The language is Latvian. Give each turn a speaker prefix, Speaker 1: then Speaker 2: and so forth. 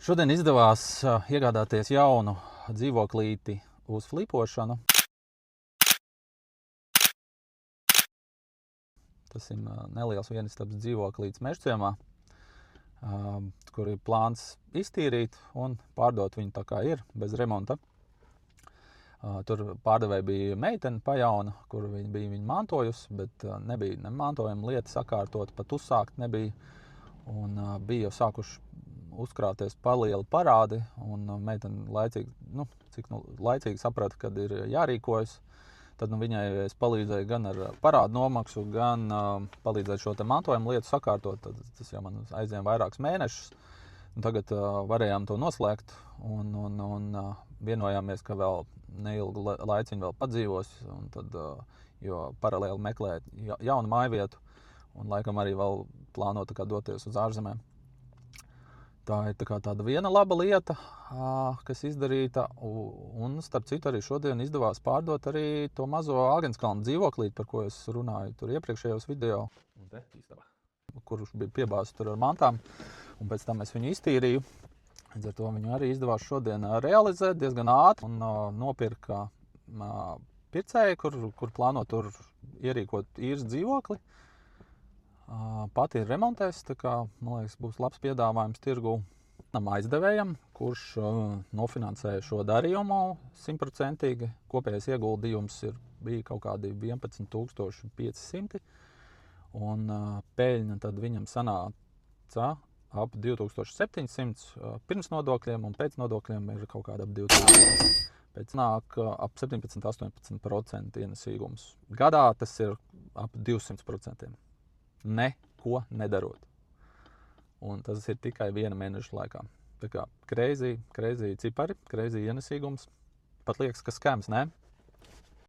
Speaker 1: Šodien izdevās iegādāties jaunu dzīvoklīti uz flipošanu. Tas ir neliels vienistabas dzīvoklīts Mežciemā, kur ir plāns iztīrīt un pārdot viņu tā kā ir, bez remonta. Tur pārdevēja bija meitene pajauna, kur viņa bija mantojusi, bet nebija ne mantojuma lieta sakārtot, pat uzsākt nebija. Un bija jau sākuši uzkrāties palieli parādi, un meitene laicīgi saprata, kad ir jārīkojas. Tad viņai es palīdzēju gan ar parādu nomaksu, gan palīdzēju šo te mantojumu lietu sakārtot. Tad tas jau man aizņēma vairākus mēnešus. Un tagad varējām to noslēgt un vienojāmies, ka vēl neilgu laiciņu vēl padzīvos, un tad, jo paralēli meklēt jaunu mājvietu un laikam arī vēl plāno doties uz ārzemēm. Tā ir tāda viena laba lieta, kas izdarīta, un starp citu arī šodien izdevās pārdot arī to mazo Āgenskalna dzīvoklīti, par ko es runāju tur iepriekšējos video, kurš bija piebāzts tur ar mantām, un pēc tam es viņu iztīrīju. Līdz ar to viņu arī izdevās šodien realizēt diezgan ātri un nopirka pircēju, kur plāno tur ierīkot īres dzīvokli. Pati ir remontēs, tā kā, man liekas, būs labs piedāvājums tirgu aizdevējam, kurš nofinansēja šo darījumu 100%. Kopējais ieguldījums bija kaut kādi 11,500, un peļņa tad viņam sanāca ap 2,700 pirms nodokļiem, un pēc nodokļiem ir kaut kāda ap 2,000. Pēc nāk ap 17–18% ienesīgums. Gadā tas ir ap 200%. Neko nedarot. Un tas ir tikai viena mēneša laikā. Tā kā crazy cipari, crazy ienesīgums. Pat liekas, ka skams, ne?